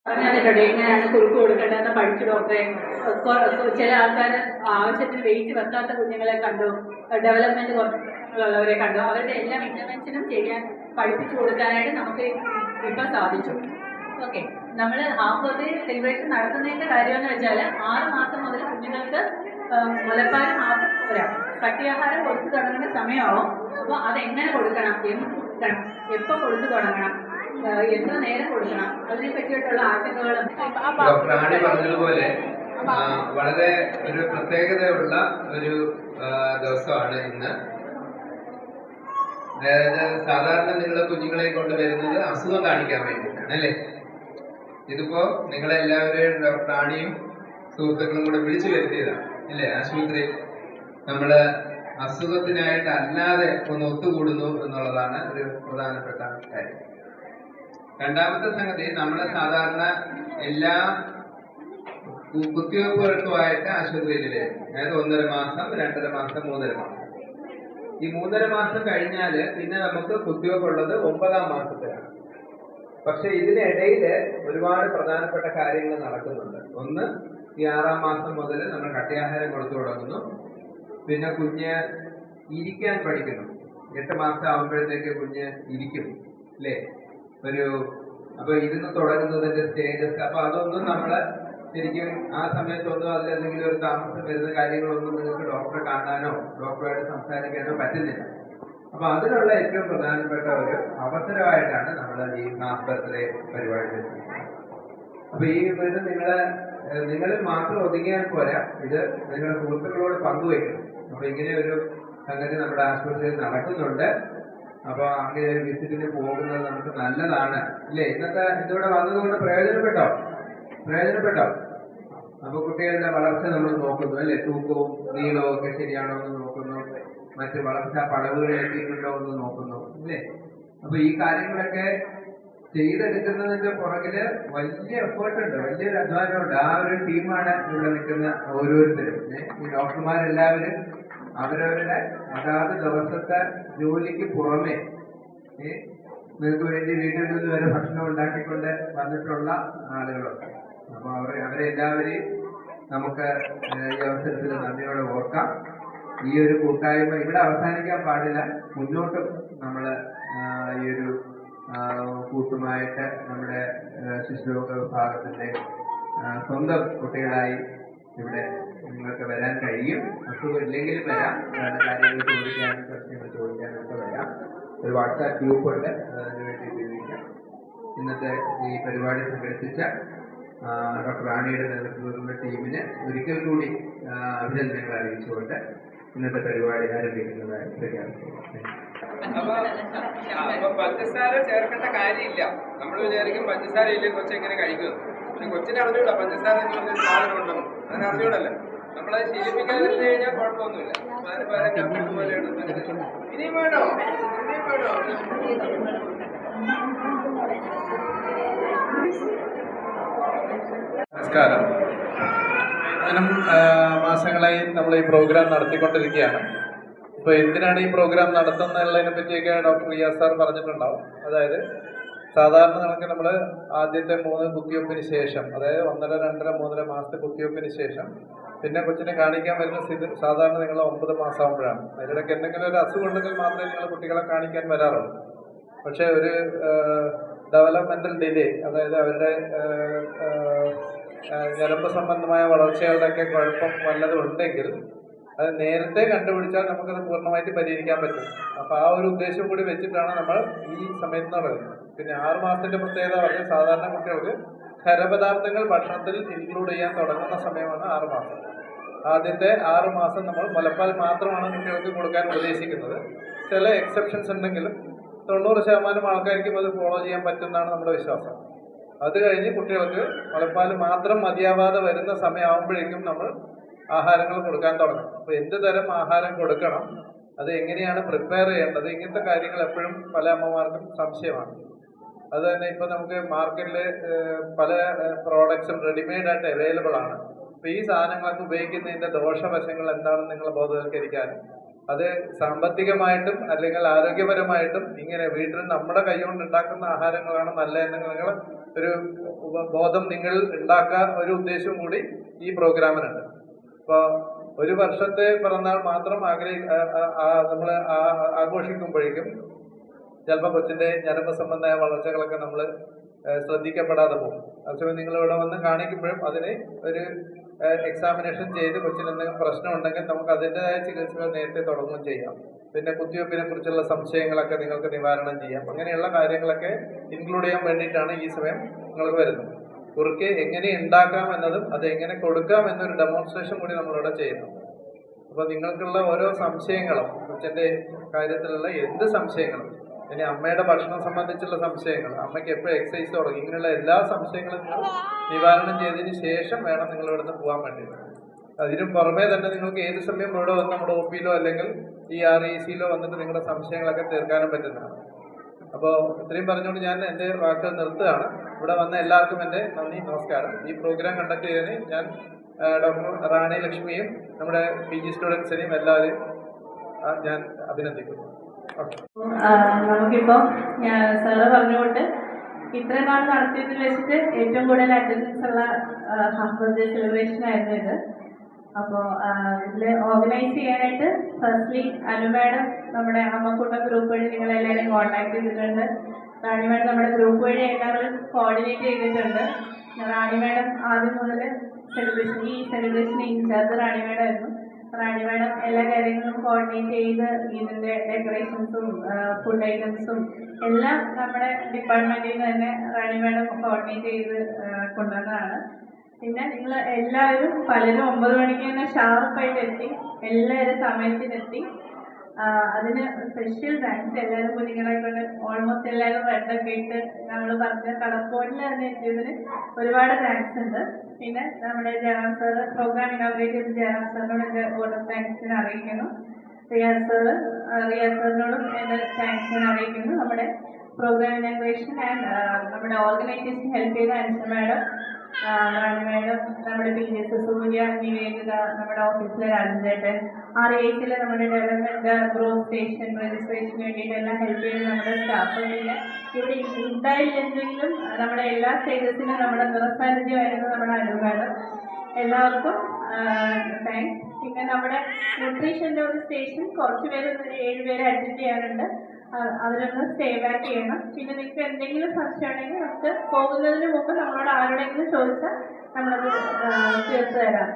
പറഞ്ഞിട്ടുണ്ട് എങ്ങനെയാണ് കുറുക്ക് കൊടുക്കേണ്ടതെന്ന് പഠിച്ചു ഡോക്ടറെ. ചില ആൾക്കാർ ആവശ്യത്തിന് വെയിറ്റ് വെക്കാത്ത കുഞ്ഞുങ്ങളെ കണ്ടു, ഡെവലപ്മെന്റ് കുറച്ചുള്ളവരെ കണ്ടു. അവരുടെ എല്ലാ ഇന്റർവെൻഷനും ചെയ്യാൻ പഠിപ്പിച്ചു കൊടുക്കാനായിട്ട് നമുക്ക് ഇപ്പം സാധിച്ചു. ഓക്കെ, നമ്മൾ ഹാഫ് ബർത്ത്ഡേ സെലിബ്രേഷൻ നടത്തുന്നതിന്റെ കാര്യമെന്ന് വെച്ചാൽ 6 മാസം മുതൽ കുഞ്ഞുങ്ങൾക്ക് മുലപ്പാൽ മാത്രം പോരാ, പട്ടിയാഹാരം കൊടുത്തു തുടങ്ങേണ്ട സമയമാവും. അപ്പോൾ അതെങ്ങനെ കൊടുക്കണം, എന്ന് കൊടുക്കണം, എപ്പോൾ കൊടുത്തു തുടങ്ങണം, എത്ര നേരം കൊടുക്കണം, അതിനെ പറ്റിയിട്ടുള്ള ആശങ്കകളും ഡോക്ടർ പറഞ്ഞതുപോലെ വളരെ ഒരു പ്രത്യേകതയുള്ള ഒരു ദിവസമാണ് ഇന്ന്. അതായത് സാധാരണ നിങ്ങൾ കുഞ്ഞുങ്ങളെ കൊണ്ടുവരുന്നത് അസുഖം കാണിക്കാൻ വേണ്ടിയിട്ടാണ് അല്ലേ? ഇതിപ്പോ നിങ്ങളെല്ലാവരെയും ഡോക്ടർ ആണിയും സുഹൃത്തുക്കളും കൂടെ വിളിച്ചു വരുത്തിയതാണ് അല്ലേ? ആശുപത്രിയിൽ നമ്മള് അസുഖത്തിനായിട്ട് അല്ലാതെ ഒന്ന് ഒത്തുകൂടുന്നു എന്നുള്ളതാണ് ഒരു പ്രധാനപ്പെട്ട കാര്യം. രണ്ടാമത്തെ സംഗതി, നമ്മള് സാധാരണ എല്ലാ കുത്തിവയ്പ്പുകൾക്കുമായിട്ട് ആശുപത്രിയിൽ വരും. അതായത് 1.5 മാസം, 2.5 മാസം, 3.5 മാസം. ഈ 3.5 മാസം കഴിഞ്ഞാല് പിന്നെ നമുക്ക് കുത്തിവയ്പ്പുള്ളത് 9ാം മാസത്തിലാണ്. പക്ഷെ ഇതിനിടയില് ഒരുപാട് പ്രധാനപ്പെട്ട കാര്യങ്ങൾ നടക്കുന്നുണ്ട്. ഒന്ന്, ഈ 6ാം മാസം മുതൽ നമ്മൾ കട്ടിയാഹാരം കൊടുത്തു തുടങ്ങുന്നു. പിന്നെ കുഞ്ഞ് ഇരിക്കാൻ പഠിക്കുന്നു. 8 മാസം ആകുമ്പോഴത്തേക്ക് കുഞ്ഞ് ഇരിക്കും അല്ലേ? അപ്പൊ ഇരുന്ന് തുടങ്ങുന്നതിന്റെ സ്റ്റേജസ്. അപ്പൊ അതൊന്നും നമ്മള് ശരിക്കും ആ സമയത്തൊന്നും അതിലെന്തെങ്കിലും ഒരു താമസം വരുന്ന കാര്യങ്ങളൊന്നും നിങ്ങൾക്ക് ഡോക്ടറെ കാണാനോ ഡോക്ടറുമായിട്ട് സംസാരിക്കാനോ പറ്റുന്നില്ല. അപ്പൊ അതിനുള്ള ഏറ്റവും പ്രധാനപ്പെട്ട ഒരു അവസരമായിട്ടാണ് നമ്മൾ ഈ ഹാഫ് ബർത്ത്ഡേ പരിപാടി വെച്ചിരിക്കുന്നത്. അപ്പൊ ഈ ഇത് നിങ്ങളിൽ മാത്രം ഒതുങ്ങിയാൽ പോരാ, ഇത് നിങ്ങളുടെ സുഹൃത്തുക്കളോട് പങ്കുവയ്ക്കണം. അപ്പൊ ഇങ്ങനെ ഒരു സംഗതി നമ്മുടെ ആശുപത്രിയിൽ നടക്കുന്നുണ്ട്. അപ്പൊ അങ്ങനെ ഒരു വിസിറ്റിന് പോകുന്നത് നമുക്ക് നല്ലതാണ് ഇല്ലേ? ഇന്നത്തെ ഇതിവിടെ വന്നതുകൊണ്ട് പ്രയോജനപ്പെട്ടോ? അപ്പൊ കുട്ടികളുടെ വളർച്ച നമ്മൾ നോക്കുന്നു അല്ലെ? തൂക്കവും നീളവും ഒക്കെ ശരിയാണോ എന്ന് നോക്കുന്നു, മറ്റ് വളർച്ചാ പടവുകൾ എത്തിയിട്ടുണ്ടോ എന്ന് നോക്കുന്നു അല്ലേ? അപ്പൊ ഈ കാര്യങ്ങളൊക്കെ ചെയ്തെടുക്കുന്നതിന്റെ പുറകില് വലിയ എഫേർട്ട് ഉണ്ട്, വലിയൊരു അധ്വാനമുണ്ട്. ആ ഒരു ടീമാണ് ഇവിടെ നിൽക്കുന്ന ഓരോരുത്തരും. ഈ ഡോക്ടർമാരെല്ലാവരും അവരവരുടെ അതാത് ദിവസത്തെ ജോലിക്ക് പുറമെ നിങ്ങൾക്ക് വേണ്ടി വീട്ടിൽ നിന്ന് വരെ ഭക്ഷണം ഉണ്ടാക്കിക്കൊണ്ട് വന്നിട്ടുള്ള ആളുകളുണ്ട്. അപ്പൊ അവരെല്ലാവരെയും നമുക്ക് ഈ അവസരത്തിൽ നന്ദിയോടെ ഓർക്കാം. ഈ ഒരു കൂട്ടായ്മ ഇവിടെ അവസാനിക്കാൻ പാടില്ല. മുന്നോട്ടും നമ്മൾ ഈ ഒരു കൂട്ടുമായിട്ട് നമ്മുടെ ശിശുരോഗ വിഭാഗത്തിന്റെ സ്വന്തം കുട്ടികളായി ഇവിടെ നിങ്ങൾക്ക് വരാൻ കഴിയും. അസുഖം ഇല്ലെങ്കിലും വരാം, കാര്യങ്ങൾ ചോദിക്കാനും പ്രശ്നങ്ങൾ ചോദിക്കാനും ഒക്കെ വരാം. ഒരു വാട്സാപ്പ് ഗ്രൂപ്പ് ഉണ്ട്, അതിനുവേണ്ടി ഉപയോഗിക്കാം. ഇന്നത്തെ ഈ പരിപാടി സംഘടിപ്പിച്ച ഡോക്ടർ റാണിയുടെ നേതൃത്വത്തിലുള്ള ടീമിന് ഒരിക്കൽ കൂടി അഭിനന്ദനങ്ങൾ അറിയിച്ചുകൊണ്ട് ഇന്നത്തെ പരിപാടി ആരംഭിക്കുന്നതായി പ്രഖ്യാപിക്കുന്നു. അപ്പൊ പഞ്ചസാര ചേർക്കേണ്ട കാര്യമില്ല. നമ്മൾ വിചാരിക്കും പഞ്ചസാര ഇല്ലേ കൊച്ചെങ്ങനെ കഴിക്കും. പക്ഷെ കൊച്ചിനെ അറിഞ്ഞൂടാ പഞ്ചസാര എന്ന് പറഞ്ഞൊരു സാധനം ഉണ്ടെന്ന്. അതിനെ അറിഞ്ഞൂടല്ലോ. നമ്മളത് ശീലിപ്പിക്കാതിരുന്നു കഴിഞ്ഞാൽ കുഴപ്പമൊന്നുമില്ല. അതിന് പകരം കമ്പ്യൂട്ടർ പോലെയാണ്. ഇനിയും വേണോ? നമസ്കാരം. മാസങ്ങളായി നമ്മൾ ഈ പ്രോഗ്രാം നടത്തിക്കൊണ്ടിരിക്കുകയാണ്. ഇപ്പോൾ എന്തിനാണ് ഈ പ്രോഗ്രാം നടത്തുന്നതിനെ പറ്റിയൊക്കെ ഡോക്ടർ റിയാസ് സാർ പറഞ്ഞിട്ടുണ്ടാവും. അതായത് സാധാരണ കണക്ക് നമ്മൾ ആദ്യത്തെ 3 കുത്തിവയ്പ്പിന് ശേഷം, അതായത് 1.5, 2.5, 3.5 മാസത്തെ കുത്തിവയ്പ്പിന് ശേഷം പിന്നെ കൊച്ചിനെ കാണിക്കാൻ വരുന്ന സ്ഥിതി സാധാരണ നിങ്ങൾ 9 മാസം ആകുമ്പോഴാണ്. അതിനിടയ്ക്ക് എന്തെങ്കിലും ഒരു അസുഖം ഉണ്ടെങ്കിൽ മാത്രമേ നിങ്ങൾ കുട്ടികളെ കാണിക്കാൻ വരാറുള്ളൂ. പക്ഷേ ഒരു ഡെവലപ്മെന്റൽ ഡിലേ, അതായത് അവരുടെ ഞരമ്പ് സംബന്ധമായ വളർച്ചകളുടെയൊക്കെ കുഴപ്പം വല്ലതും ഉണ്ടെങ്കിൽ അത് നേരത്തെ കണ്ടുപിടിച്ചാൽ നമുക്കത് പൂർണ്ണമായിട്ട് പരിഹരിക്കാൻ പറ്റും. അപ്പോൾ ആ ഒരു ഉദ്ദേശം കൂടി വെച്ചിട്ടാണ് നമ്മൾ ഈ സമയത്ത് പറയുന്നത്. പിന്നെ 6 മാസത്തിന്റെ പ്രത്യേകത പറഞ്ഞാൽ സാധാരണ കുട്ടികൾക്ക് ഖരപദാർത്ഥങ്ങൾ ഭക്ഷണത്തിൽ ഇൻക്ലൂഡ് ചെയ്യാൻ തുടങ്ങുന്ന സമയമാണ് 6 മാസം. ആദ്യത്തെ 6 മാസം നമ്മൾ മുലപ്പാൽ മാത്രമാണ് കുട്ടികൾക്ക് കൊടുക്കാൻ ഉദ്ദേശിക്കുന്നത്. ചില എക്സെപ്ഷൻസ് ഉണ്ടെങ്കിലും 90% ആൾക്കാർക്കും അത് ഫോളോ ചെയ്യാൻ പറ്റുന്നതാണ് നമ്മുടെ വിശ്വാസം. അത് കഴിഞ്ഞ് കുട്ടികൾക്ക് മുലപ്പാൽ മാത്രം മതിയാവാതെ വരുന്ന സമയമാകുമ്പോഴേക്കും നമ്മൾ ആഹാരങ്ങൾ കൊടുക്കാൻ തുടങ്ങും. അപ്പോൾ എന്ത് തരം ആഹാരം കൊടുക്കണം, അത് എങ്ങനെയാണ് പ്രിപ്പയർ ചെയ്യേണ്ടത്, ഇങ്ങനത്തെ കാര്യങ്ങൾ എപ്പോഴും പല അമ്മമാർക്കും സംശയമാണ്. അത് തന്നെ ഇപ്പോൾ നമുക്ക് മാർക്കറ്റിൽ പല പ്രോഡക്ട്സും റെഡിമെയ്ഡ് ആയിട്ട് അവൈലബിൾ ആണ്. അപ്പോൾ ഈ സാധനങ്ങളൊക്കെ ഉപയോഗിക്കുന്നതിൻ്റെ ദോഷവശങ്ങൾ എന്താണെന്ന് നിങ്ങൾ ബോധവൽക്കരിക്കാനും അത് സാമ്പത്തികമായിട്ടും അല്ലെങ്കിൽ ആരോഗ്യപരമായിട്ടും ഇങ്ങനെ വീട്ടിൽ നമ്മുടെ കൈകൊണ്ട് ഉണ്ടാക്കുന്ന ആഹാരങ്ങളാണ് നല്ലതെന്ന് നിങ്ങൾ ഒരു ബോധം നിങ്ങൾ ഉണ്ടാക്കുക ഒരു ഉദ്ദേശവും കൂടി ഈ പ്രോഗ്രാമിനുണ്ട്. അപ്പോൾ ഒരു വർഷത്തെ പിറന്നാൾ മാത്രം നമ്മൾ ആഘോഷിക്കുമ്പോഴേക്കും ചിലപ്പോൾ കൊച്ചിൻ്റെ ഞരമ്പ് സംബന്ധമായ വളർച്ചകളൊക്കെ നമ്മൾ ശ്രദ്ധിക്കപ്പെടാതെ പോകും. അതേസമയം നിങ്ങളിവിടെ വന്ന് കാണിക്കുമ്പോഴും അതിന് ഒരു എക്സാമിനേഷൻ ചെയ്ത് കൊച്ചിന് എന്തെങ്കിലും പ്രശ്നം ഉണ്ടെങ്കിൽ നമുക്ക് അതിൻ്റെതായ ചികിത്സകൾ നേരത്തെ തുടങ്ങുകയും ചെയ്യാം. പിന്നെ കുത്തിവയ്പ്പിനെ കുറിച്ചുള്ള സംശയങ്ങളൊക്കെ നിങ്ങൾക്ക് നിവാരണം ചെയ്യാം. അങ്ങനെയുള്ള കാര്യങ്ങളൊക്കെ ഇൻക്ലൂഡ് ചെയ്യാൻ വേണ്ടിയിട്ടാണ് ഈ സമയം നിങ്ങൾക്ക് വരുന്നത്. കുറുക്ക് എങ്ങനെ ഉണ്ടാക്കാം എന്നതും അത് എങ്ങനെ കൊടുക്കാം എന്നൊരു ഡെമോൺസ്ട്രേഷൻ കൂടി നമ്മളിവിടെ ചെയ്യുന്നു. അപ്പോൾ നിങ്ങൾക്കുള്ള ഓരോ സംശയങ്ങളും കൊച്ചിൻ്റെ കാര്യത്തിലുള്ള എന്ത് സംശയങ്ങളും, ഇനി അമ്മയുടെ ഭക്ഷണം സംബന്ധിച്ചുള്ള സംശയങ്ങൾ, അമ്മയ്ക്ക് എപ്പോഴും എക്സസൈസ് തുടങ്ങി, ഇങ്ങനെയുള്ള എല്ലാ സംശയങ്ങളും നിങ്ങൾ നിവാരണം ചെയ്തതിന് ശേഷം വേണം നിങ്ങൾ ഇവിടുന്ന് പോകാൻ വേണ്ടിയിട്ട്. അതിനും പുറമേ തന്നെ നിങ്ങൾക്ക് ഏത് സമയം ഇവിടെ വന്ന് നമ്മുടെ ഒ പിയിലോ അല്ലെങ്കിൽ ഈ RECയിലോ വന്നിട്ട് നിങ്ങളുടെ സംശയങ്ങളൊക്കെ തീർക്കാനും പറ്റുന്നതാണ്. അപ്പോൾ ഇത്രയും പറഞ്ഞുകൊണ്ട് ഞാൻ എൻ്റെ വാക്കുകൾ നിർത്തുകയാണ്. ഇവിടെ വന്ന എല്ലാവർക്കും എൻ്റെ നന്ദി, നമസ്കാരം. ഈ പ്രോഗ്രാം കണ്ടക്ട് ചെയ്തതിന് ഞാൻ ഡോക്ടർ റാണി ലക്ഷ്മിയും നമ്മുടെ PG സ്റ്റുഡൻസിനെയും എല്ലാവരെയും ഞാൻ അഭിനന്ദിക്കുന്നു. നമുക്കിപ്പോൾ സാറ് പറഞ്ഞുകൊണ്ട് ഇത്രയും നാൾ നടത്തിയതിൽ വെച്ചിട്ട് ഏറ്റവും കൂടുതൽ അറ്റൻഡൻസ് ഉള്ള ഹാഫ് ബർത്ത്ഡേ സെലിബ്രേഷൻ ആയിരുന്നു ഇത്. അപ്പോൾ ഇതിൽ ഓർഗനൈസ് ചെയ്യാനായിട്ട് ഫസ്റ്റ്ലി അനു മാഡം നമ്മുടെ അമ്മക്കൂട്ട ഗ്രൂപ്പ് വഴി നിങ്ങളെല്ലാവരെയും കോൺടാക്ട് ചെയ്തിട്ടുണ്ട്. റാണി മാഡം നമ്മുടെ ഗ്രൂപ്പ് വഴി എല്ലാവരും കോർഡിനേറ്റ് ചെയ്തിട്ടുണ്ട്. റാണി മാഡം ആദ്യം മുതൽ ഈ സെലിബ്രേഷൻ ഇൻചാർജ് റാണി മാഡം ആയിരുന്നു. റാണി മാഡം എല്ലാ കാര്യങ്ങളും കോർഡിനേറ്റ് ചെയ്ത് ഇതിൻ്റെ ഡെക്കറേഷൻസും ഫുഡ് ഐറ്റംസും എല്ലാം നമ്മുടെ ഡിപ്പാർട്ട്മെൻറ്റിൽ നിന്ന് തന്നെ റാണി മാഡം കോർഡിനേറ്റ് ചെയ്ത് കൊണ്ടുവന്നതാണ്. പിന്നെ നിങ്ങൾ എല്ലാവരും പലരും 9 മണിക്ക് തന്നെ ഷാർപ്പായിട്ട് എത്തി, എല്ലാവരും സമയത്തിനെത്തി. അതിന് സ്പെഷ്യൽ താങ്ക്സ്. എല്ലാവരും കുഞ്ഞുങ്ങളെ കൊണ്ട് ഓൾമോസ്റ്റ് എല്ലാവരും റെഡൊക്കെ ഇട്ട് നമ്മൾ പറഞ്ഞ കളർപോയിന്റിൽ തന്നെ എത്തിയതിന് ഒരുപാട് താങ്ക്സ് ഉണ്ട്. പിന്നെ നമ്മുടെ ജയറാം സാറ് പ്രോഗ്രാം ഇനോഗ്രേറ്റ് ചെയ്ത് ജയറാം സാറിനോട് എൻ്റെ വോട്ട് ഓഫ് താങ്ക്സിന് അറിയിക്കുന്നു. റിയാസ് സാറിനോടും എൻ്റെ താങ്ക്സിന് അറിയിക്കുന്നു. നമ്മുടെ പ്രോഗ്രാം ഇനോഗ്രേഷൻ ആൻഡ് നമ്മുടെ ഓർഗനൈസേഷൻ ഹെൽപ്പ് ചെയ്ത അനുഷ മാഡം, റാണി മാഡം, നമ്മുടെ PGS സൂര്യ, നിവേദിത, നമ്മുടെ ഓഫീസിലെ രാജൻചേട്ടൻ, RECയിലെ നമ്മുടെ ഡെവലപ്മെൻറ്റ് ഗ്രോത്ത് സ്റ്റേഷൻ രജിസ്ട്രേഷന് വേണ്ടിയിട്ട് എല്ലാം ഹെൽപ്പ് ചെയ്ത് നമ്മുടെ സ്റ്റാഫുകളിൽ ഇവിടെ ഉണ്ടായില്ലെങ്കിലും നമ്മുടെ എല്ലാ സ്റ്റേജസിനും നമ്മുടെ നിറസാന്നിധ്യമായിരുന്നു നമ്മുടെ അനു മാഡം. എല്ലാവർക്കും താങ്ക്സ്. പിന്നെ നമ്മുടെ ന്യൂട്രീഷൻ്റെ ഒരു സ്റ്റേഷൻ കുറച്ച് പേര് 7 പേര് അറ്റൻഡ് ചെയ്യാനുണ്ട്. അതിലൊന്ന് സ്റ്റേ ബാക്ക് ചെയ്യണം. പിന്നെ നിങ്ങൾക്ക് എന്തെങ്കിലും സംശയം ഉണ്ടെങ്കിൽ നമുക്ക് പോകുന്നതിന് മുമ്പ് നമ്മളോട് ആരോടെങ്കിലും ചോദിച്ചാൽ നമ്മളത് തീർത്ത് തരാം.